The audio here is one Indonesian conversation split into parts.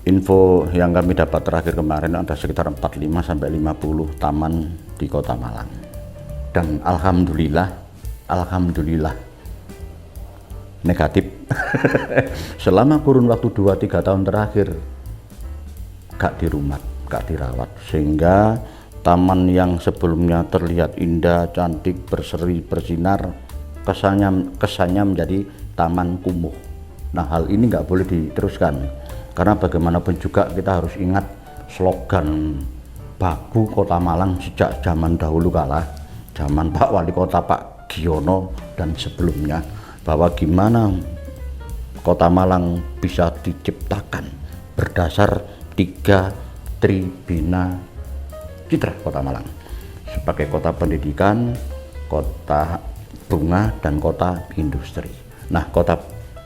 info yang kami dapat terakhir kemarin ada sekitar 45 sampai 50 taman di Kota Malang. Dan alhamdulillah negatif. Selama kurun waktu 2-3 tahun terakhir gak dirumat, gak dirawat, sehingga taman yang sebelumnya terlihat indah, cantik, berseri, bersinar, kesannya menjadi taman kumuh. Nah, hal ini nggak boleh diteruskan, karena bagaimanapun juga kita harus ingat slogan baku Kota Malang sejak zaman dahulu kala, zaman Pak Wali Kota Pak Giono dan sebelumnya, bahwa gimana Kota Malang bisa diciptakan berdasar 3 tribina citra Kota Malang sebagai kota pendidikan, kota bunga, dan kota industri. Nah, kota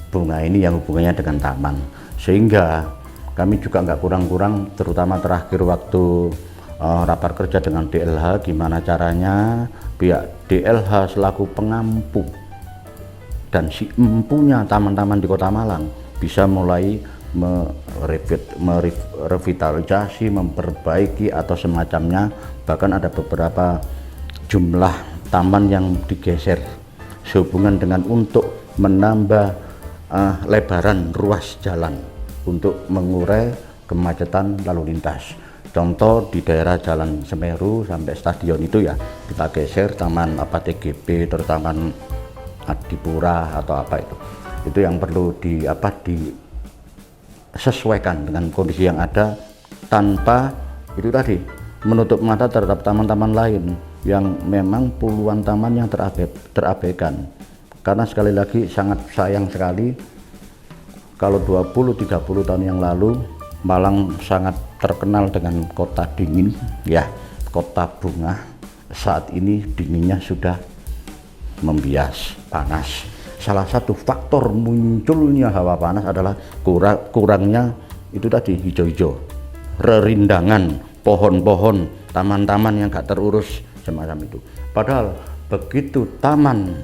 bunga ini yang hubungannya dengan taman, sehingga kami juga nggak kurang-kurang, terutama terakhir waktu rapat kerja dengan DLH, gimana caranya pihak DLH selaku pengampu dan si empunya taman-taman di Kota Malang bisa mulai merevitalisasi, memperbaiki atau semacamnya. Bahkan ada beberapa jumlah taman yang digeser sehubungan dengan untuk menambah lebaran ruas jalan untuk mengurai kemacetan lalu lintas. Contoh di daerah Jalan Semeru sampai stadion itu ya kita geser taman TGB, terutama Adipura atau apa itu yang perlu disesuaikan dengan kondisi yang ada, tanpa itu tadi menutup mata terhadap taman-taman lain yang memang puluhan taman yang terabaikan. Karena sekali lagi sangat sayang sekali kalau 20-30 tahun yang lalu Malang sangat terkenal dengan kota dingin ya, kota bunga. Saat ini dinginnya sudah membias, panas. Salah satu faktor munculnya hawa panas adalah kurangnya itu tadi hijau-hijau, rerindangan, pohon-pohon, taman-taman yang gak terurus semacam itu. Padahal begitu taman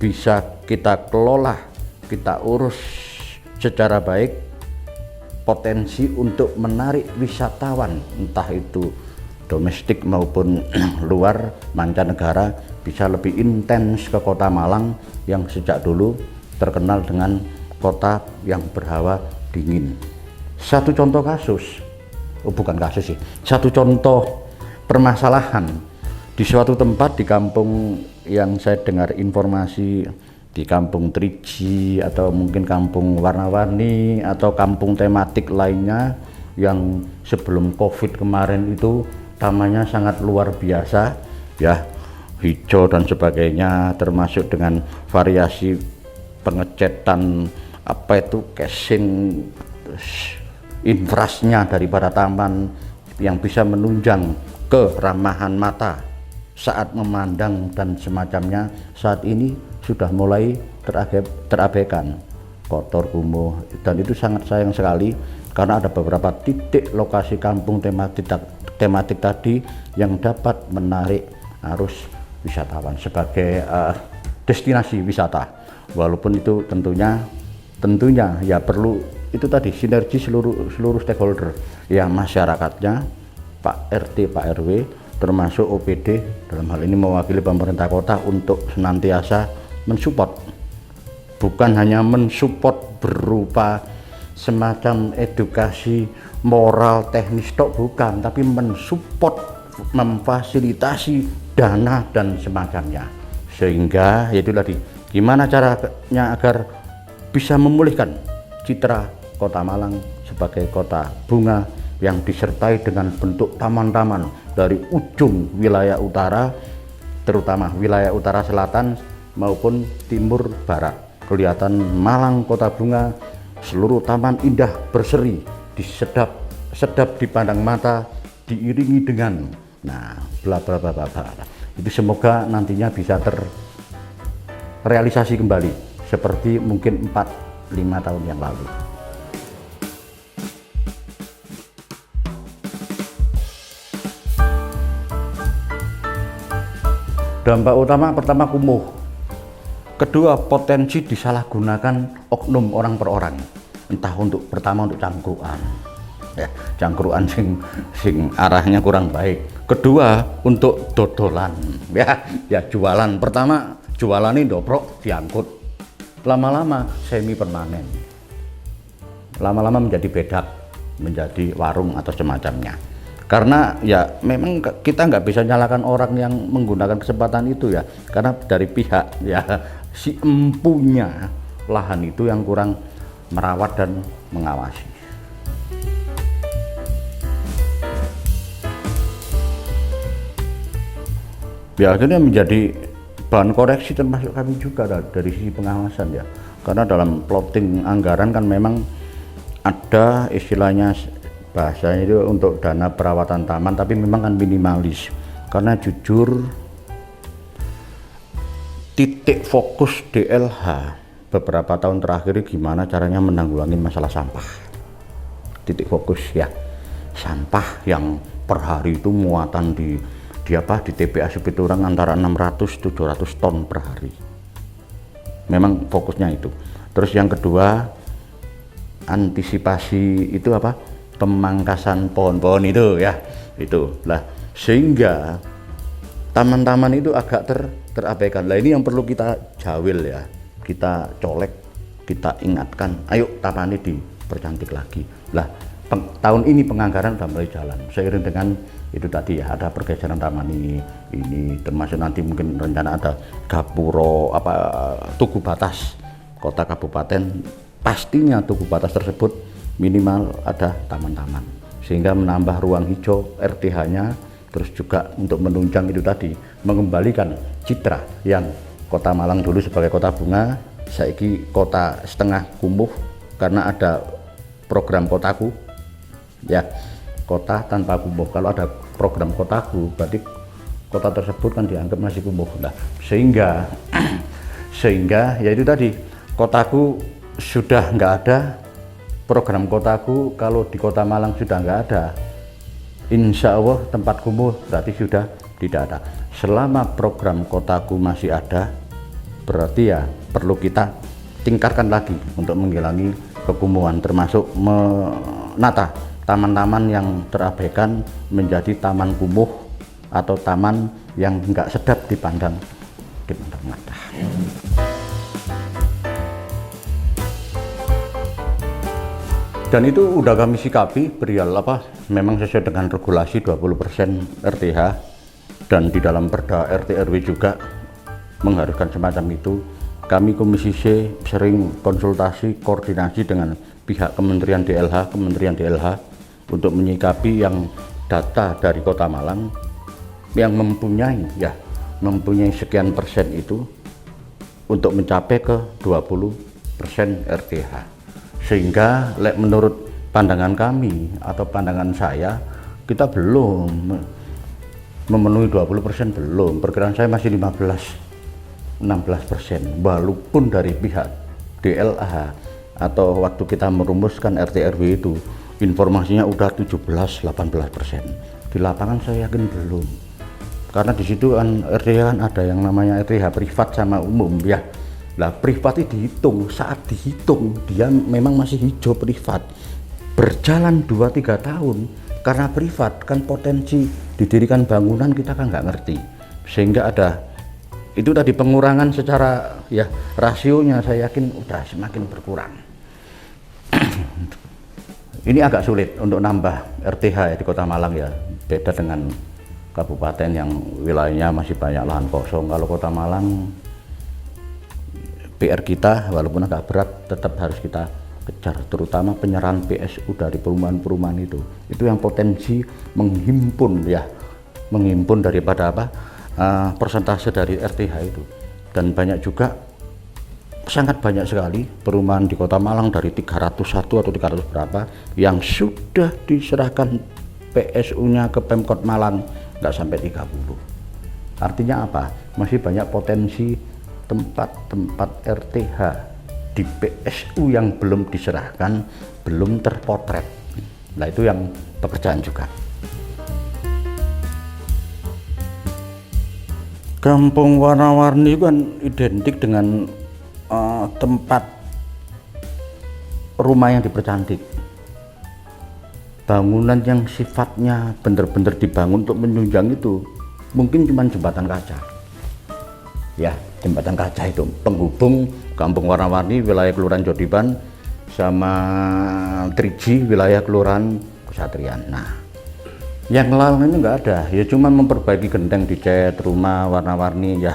bisa kita kelola, kita urus secara baik, potensi untuk menarik wisatawan entah itu domestik maupun luar mancanegara bisa lebih intens ke Kota Malang yang sejak dulu terkenal dengan kota yang berhawa dingin. Satu contoh satu contoh permasalahan di suatu tempat di kampung yang saya dengar informasi, di kampung 3G atau mungkin kampung warna-warni atau kampung tematik lainnya yang sebelum COVID kemarin itu tamannya sangat luar biasa ya, hijau dan sebagainya, termasuk dengan variasi pengecetan casing infrasnya daripada taman yang bisa menunjang keramahan mata saat memandang dan semacamnya. Saat ini sudah mulai terabaikan, kotor, kumuh, dan itu sangat sayang sekali karena ada beberapa titik lokasi kampung tematik tadi yang dapat menarik arus wisatawan sebagai destinasi wisata. Walaupun itu tentunya ya perlu itu tadi sinergi seluruh stakeholder ya, masyarakatnya, Pak RT, Pak RW, termasuk OPD dalam hal ini mewakili pemerintah kota untuk senantiasa mensupport, bukan hanya mensupport berupa semacam edukasi moral teknis tok, bukan, tapi mensupport, memfasilitasi dana dan semacamnya, sehingga yaitu tadi gimana caranya agar bisa memulihkan citra Kota Malang sebagai kota bunga yang disertai dengan bentuk taman-taman dari ujung wilayah utara, terutama wilayah utara selatan maupun timur barat. Kelihatan Malang kota bunga, seluruh taman indah berseri, sedap dipandang mata, diiringi dengan bla bla bla bla. Itu semoga nantinya bisa terrealisasi kembali seperti mungkin 4-5 tahun yang lalu. Dampak utama pertama kumuh, kedua potensi disalahgunakan oknum orang per orang, entah pertama untuk cangkruan, ya, cangkruan sing arahnya kurang baik. Kedua, untuk dodolan ya jualan. Pertama jualan ini dobrok diangkut, lama-lama semi permanen, lama-lama menjadi bedak, menjadi warung atau semacamnya. Karena ya memang kita nggak bisa nyalakan orang yang menggunakan kesempatan itu ya, karena dari pihak ya si empunya lahan itu yang kurang merawat dan mengawasi. Ya akhirnya menjadi bahan koreksi termasuk kami juga dari sisi pengawasan ya, karena dalam plotting anggaran kan memang ada istilahnya bahasanya itu untuk dana perawatan taman, tapi memang kan minimalis. Karena jujur titik fokus DLH beberapa tahun terakhir gimana caranya menanggulangi masalah sampah. Titik fokus ya sampah yang per hari itu muatan di TPA Sepiturang antara 600-700 ton per hari. Memang fokusnya itu. Terus yang kedua, antisipasi itu apa? Pemangkasan pohon-pohon itu ya. Itu lah, sehingga taman-taman itu agak terabaikan. Lah ini yang perlu kita jawil ya. Kita colek, kita ingatkan, ayo taman ini dipercantik lagi. Lah, tahun ini penganggaran sudah mulai jalan. Seiring dengan itu tadi ya, ada pergeseran taman ini termasuk nanti mungkin rencana ada gapuro tugu batas kota kabupaten, pastinya tugu batas tersebut minimal ada taman-taman sehingga menambah ruang hijau RTH-nya, terus juga untuk menunjang itu tadi, mengembalikan citra yang Kota Malang dulu sebagai kota bunga, saiki kota setengah kumuh karena ada program kotaku ya, kota tanpa kumuh. Kalau ada program kotaku berarti kota tersebut kan dianggap masih kumuh. Nah, sehingga ya itu tadi, kotaku sudah nggak ada, program kotaku kalau di Kota Malang sudah nggak ada, insya Allah tempat kumuh berarti sudah tidak ada. Selama program kotaku masih ada, berarti ya perlu kita tingkatkan lagi untuk menghilangi kekumuhan, termasuk menata taman-taman yang terabaikan menjadi taman kumuh atau taman yang nggak sedap dipandang mata. Dan itu udah kami sikapi perihal memang sesuai dengan regulasi 20% RTH, dan di dalam Perda RT RW juga mengharuskan semacam itu. Kami Komisi C sering konsultasi koordinasi dengan pihak Kementerian DLH untuk menyikapi yang data dari Kota Malang yang mempunyai sekian persen itu untuk mencapai ke 20% RTH, sehingga menurut pandangan kami atau pandangan saya, kita belum memenuhi 20%, belum. Perkiraan saya masih 15-16%, walaupun dari pihak DLH atau waktu kita merumuskan RT RW itu informasinya udah 17-18%. Di lapangan saya yakin belum, karena di situ kan RTH kan ada yang namanya RTH privat sama umum ya. Lah privat itu dihitung, saat dihitung dia memang masih hijau privat. Berjalan 2-3 tahun, karena privat kan potensi didirikan bangunan kita kan nggak ngerti, sehingga ada itu tadi pengurangan secara ya rasionya saya yakin udah semakin berkurang. Ini agak sulit untuk nambah RTH ya di Kota Malang ya, beda dengan kabupaten yang wilayahnya masih banyak lahan kosong. Kalau Kota Malang PR kita walaupun agak berat tetap harus kita kejar, terutama penyerahan PSU dari perumahan-perumahan itu yang potensi menghimpun daripada persentase dari RTH itu. Dan banyak juga, sangat banyak sekali perumahan di Kota Malang dari 301 atau 300 berapa yang sudah diserahkan PSU-nya ke Pemkot Malang nggak sampai 30. Artinya apa? Masih banyak potensi tempat-tempat RTH di PSU yang belum diserahkan, belum terpotret. Nah itu yang pekerjaan juga. Kampung warna-warni itu kan identik dengan tempat rumah yang dipercantik. bangunan yang sifatnya benar-benar dibangun untuk menunjang itu mungkin cuma jembatan kaca ya, jembatan kaca itu penghubung Kampung Warna-Warni wilayah Kelurahan Jodiban sama Triji wilayah Kelurahan Kesatrian. Nah, yang lain itu nggak ada ya, cuma memperbaiki genteng, dicat rumah warna-warni ya,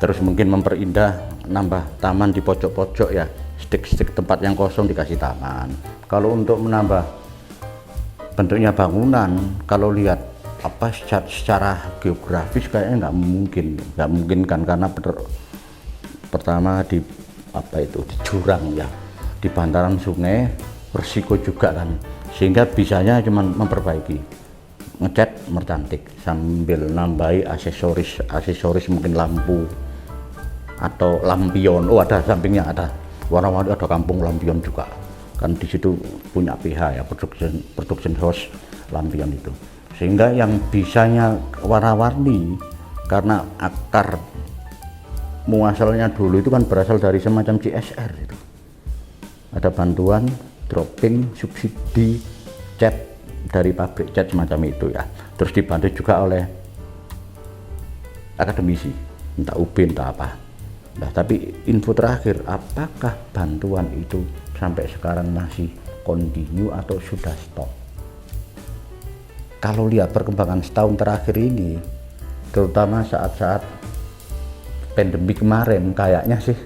terus mungkin memperindah, nambah taman di pojok-pojok ya, stik-stik tempat yang kosong dikasih taman. Kalau untuk menambah bentuknya bangunan, kalau lihat apa secara geografis kayaknya nggak mungkin kan, karena pertama di apa itu di jurang ya, di bantaran sungai, resiko juga kan, sehingga bisanya cuma memperbaiki, ngecat, mercantik, sambil nambahi aksesoris mungkin lampu atau lampion. Oh, ada sampingnya ada warna-warni, ada kampung lampion juga kan, di situ punya PH ya, production house lampion itu, sehingga yang bisanya warna-warni karena akar muasalnya dulu itu kan berasal dari semacam CSR itu, ada bantuan dropping subsidi cat dari pabrik cat semacam itu ya, terus dibantu juga oleh akademisi entah UB entah apa. Nah, tapi info terakhir, apakah bantuan itu sampai sekarang masih continue atau sudah stop? Kalau lihat perkembangan setahun terakhir ini, terutama saat-saat pandemi kemarin, kayaknya sih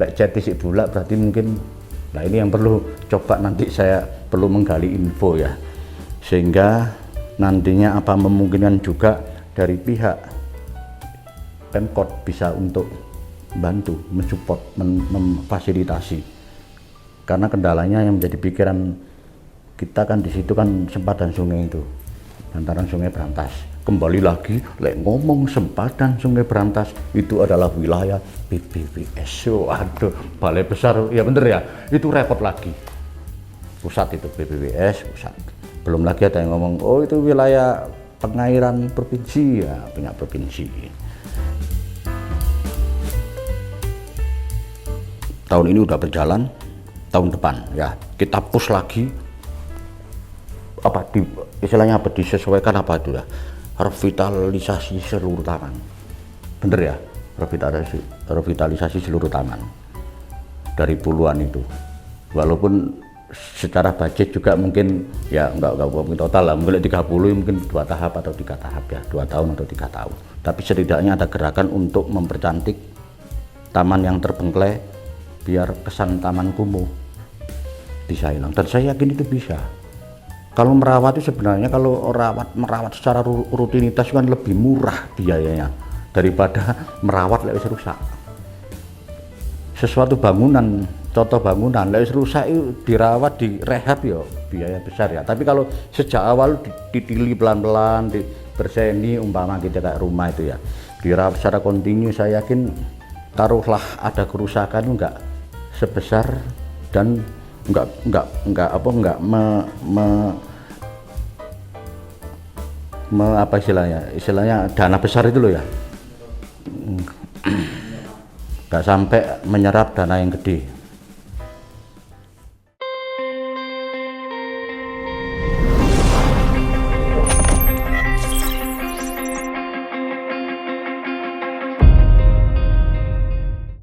lek cat isik bulak berarti mungkin. Nah, ini yang perlu coba nanti saya perlu menggali info ya, sehingga nantinya apa memungkinkan juga dari pihak Pemkot bisa untuk bantu, mensupport, memfasilitasi, karena kendalanya yang menjadi pikiran kita kan di situ kan sempadan sungai itu, bantaran Sungai Brantas. Kembali lagi, lek ngomong sempadan Sungai Brantas itu adalah wilayah BBWS. Waduh, balai besar ya, bener ya, itu repot lagi. Pusat itu BBWS pusat. Belum lagi ada yang ngomong, oh itu wilayah pengairan provinsi ya, punya provinsi. Tahun ini udah berjalan, tahun depan ya kita push lagi, apa istilahnya apa, disesuaikan apa itu ya, revitalisasi seluruh taman, bener ya, revitalisasi seluruh taman dari puluhan itu, walaupun secara budget juga mungkin ya enggak mungkin total lah, mungkin 30, mungkin 2 tahap atau 3 tahap ya, 2 tahun atau 3 tahun, tapi setidaknya ada gerakan untuk mempercantik taman yang terbengkelai biar kesan taman kumuh bisa hilang, dan saya yakin itu bisa. Kalau merawat itu sebenarnya, kalau merawat secara rutinitas kan lebih murah biayanya daripada merawat lewat rusak. Sesuatu bangunan, contoh bangunan lewat rusak itu dirawat, direhab ya biaya besar ya. Tapi kalau sejak awal ditili pelan-pelan, dibersihkan, umpama kita kayak rumah itu ya, dirawat secara kontinu, saya yakin taruhlah ada kerusakan enggak sebesar dan enggak apa istilahnya dana besar itu loh ya, enggak sampai menyerap dana yang gede.